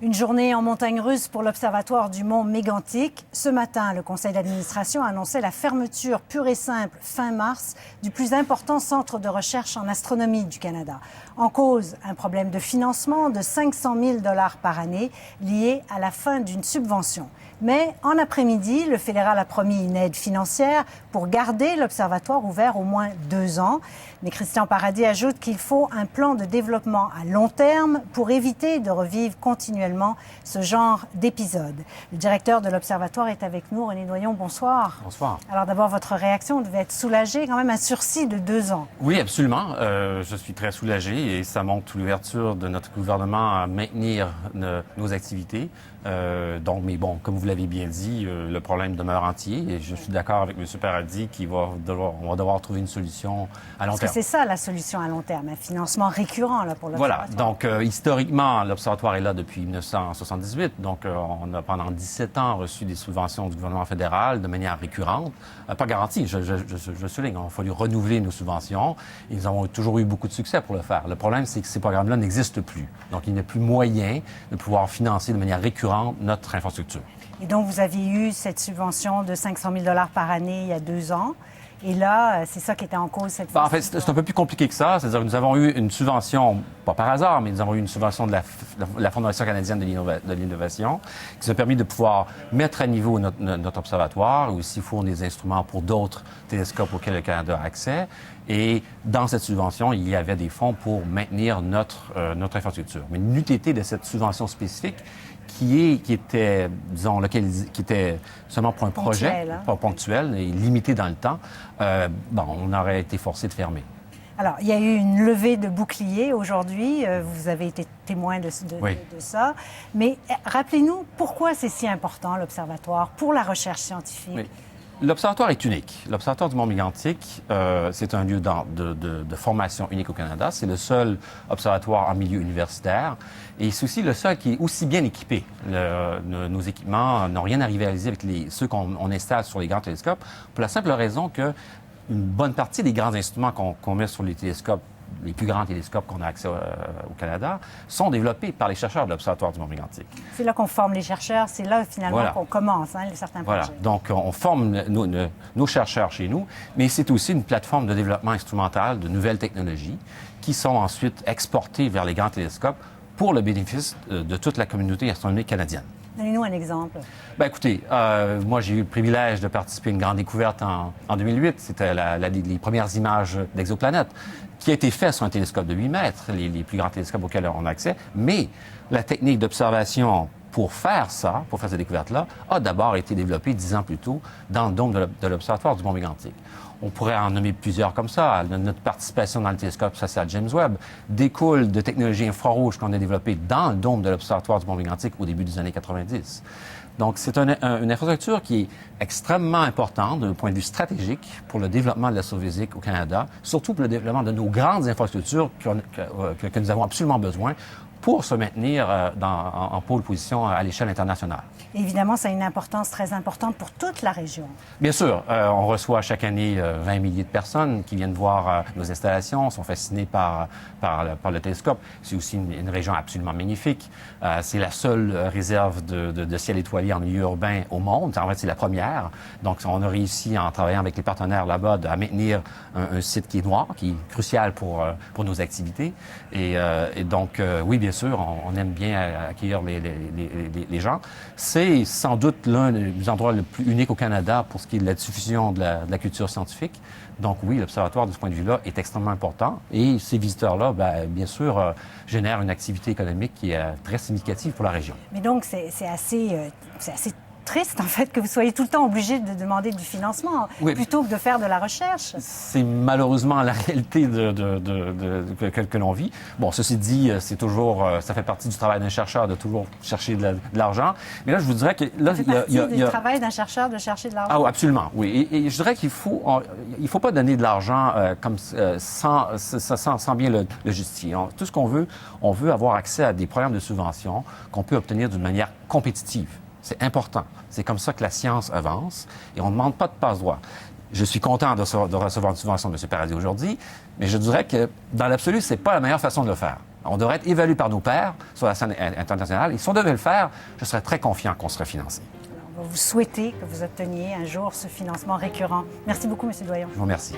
Une journée en montagne russe pour l'Observatoire du Mont Mégantic. Ce matin, le conseil d'administration a annoncé la fermeture pure et simple, fin mars, du plus important centre de recherche en astronomie du Canada. En cause, un problème de financement de 500 000 $ par année lié à la fin d'une subvention. Mais en après-midi, le fédéral a promis une aide financière pour garder l'Observatoire ouvert au moins 2 ans. Mais Christian Paradis ajoute qu'il faut un plan de développement à long terme pour éviter de revivre continuellement ce genre d'épisode. Le directeur de l'Observatoire est avec nous. René Doyon, bonsoir. Bonsoir. Alors d'abord, votre réaction devait être soulagée, quand même un sursis de 2 ans. Oui, absolument. Je suis très soulagé et ça montre l'ouverture de notre gouvernement à maintenir nos activités. Mais bon, comme vous l'avez bien dit, le problème demeure entier et je suis d'accord avec M. Paradis qu'on va devoir trouver une solution à long terme. Parce que c'est ça la solution à long terme, un financement récurrent là, pour l'Observatoire. Voilà. Donc, historiquement, l'Observatoire est là depuis 1978. Donc, on a pendant 17 ans reçu des subventions du gouvernement fédéral de manière récurrente. Pas garantie, je souligne. Il a fallu renouveler nos subventions. Et nous avons toujours eu beaucoup de succès pour le faire. Le problème, c'est que ces programmes-là n'existent plus. Donc, il n'y a plus moyen de pouvoir financer de manière récurrente notre infrastructure. Et donc, vous aviez eu cette subvention de 500 000 $ par année il y a 2 ans. Et là, c'est ça qui était en cause cette fois. En fait, c'est un peu plus compliqué que ça. C'est-à-dire que nous avons eu une subvention, pas par hasard, mais nous avons eu une subvention de la Fondation canadienne de l'innovation qui nous a permis de pouvoir mettre à niveau notre observatoire et aussi fournir des instruments pour d'autres télescopes auxquels le Canada a accès. Et dans cette subvention, il y avait des fonds pour maintenir notre infrastructure. Mais n'eût été de cette subvention spécifique qui était, disons, qui était seulement pour un projet, pas ponctuel et limité dans le temps, on aurait été forcé de fermer. Alors, il y a eu une levée de boucliers aujourd'hui. Vous avez été témoin de ça. Mais rappelez-nous, pourquoi c'est si important, l'Observatoire, pour la recherche scientifique? Oui. L'Observatoire est unique. L'Observatoire du Mont Mégantic, c'est un lieu de formation unique au Canada. C'est le seul observatoire en milieu universitaire. Et c'est aussi le seul qui est aussi bien équipé. Nos équipements n'ont rien à rivaliser avec ceux qu'on installe sur les grands télescopes, pour la simple raison que une bonne partie des grands instruments qu'on met sur les télescopes, les plus grands télescopes qu'on a accès au Canada, sont développés par les chercheurs de l'Observatoire du Mont Mégantic. C'est là qu'on forme les chercheurs, c'est là finalement qu'on commence certains projets. Voilà, donc on forme nos chercheurs chez nous, mais c'est aussi une plateforme de développement instrumental de nouvelles technologies qui sont ensuite exportées vers les grands télescopes pour le bénéfice de toute la communauté astronomique canadienne. Donnez-nous un exemple. Bien, écoutez, moi, j'ai eu le privilège de participer à une grande découverte en 2008. C'était les premières images d'exoplanètes qui a été faite sur un télescope de 8 mètres, les plus grands télescopes auxquels on a accès. Mais la technique d'observation pour faire ça, pour faire cette découverte-là, a d'abord été développée 10 ans plus tôt dans le dôme de l'Observatoire du Mont Mégantic. On pourrait en nommer plusieurs comme ça. Notre participation dans le télescope spatial James Webb découle de technologies infrarouges qu'on a développées dans le dôme de l'Observatoire du Mont Mégantic au début des années 90. Donc, c'est une infrastructure qui est extrêmement importante d'un point de vue stratégique pour le développement de l'astrophysique au Canada, surtout pour le développement de nos grandes infrastructures que nous avons absolument besoin pour se maintenir en pôle position à l'échelle internationale. Évidemment, ça a une importance très importante pour toute la région. Bien sûr. On reçoit chaque année 20 milliers de personnes qui viennent voir nos installations, sont fascinées par le télescope. C'est aussi une région absolument magnifique. C'est la seule réserve de ciel étoilé en milieu urbain au monde. En fait, c'est la première. Donc, on a réussi, en travaillant avec les partenaires là-bas, à maintenir un site qui est noir, qui est crucial pour nos activités. Et donc, oui, bien sûr, on aime bien accueillir les gens. C'est sans doute l'un des endroits les plus uniques au Canada pour ce qui est de la diffusion de la culture scientifique. Donc oui, l'Observatoire, de ce point de vue-là, est extrêmement important. Et ces visiteurs-là, bien sûr, génèrent une activité économique qui est très significative pour la région. Mais donc, c'est assez triste, en fait, que vous soyez tout le temps obligé de demander du financement plutôt que de faire de la recherche. C'est malheureusement la réalité que l'on vit. Bon, ceci dit, c'est toujours, ça fait partie du travail d'un chercheur de toujours chercher de l'argent. Mais là, je vous dirais que... Là, ça fait partie du travail d'un chercheur de chercher de l'argent? Ah oui, absolument, oui. Et je dirais qu'il faut pas donner de l'argent sans bien le justifier. Tout ce qu'on veut, on veut avoir accès à des programmes de subvention qu'on peut obtenir d'une manière compétitive. C'est important. C'est comme ça que la science avance et on ne demande pas de passe-droit. Je suis content de recevoir une subvention de M. Paradis aujourd'hui, mais je dirais que, dans l'absolu, ce n'est pas la meilleure façon de le faire. On devrait être évalué par nos pairs sur la scène internationale. Et si on devait le faire, je serais très confiant qu'on serait financé. On va vous souhaiter que vous obteniez un jour ce financement récurrent. Merci beaucoup, M. Doyon. Je vous remercie.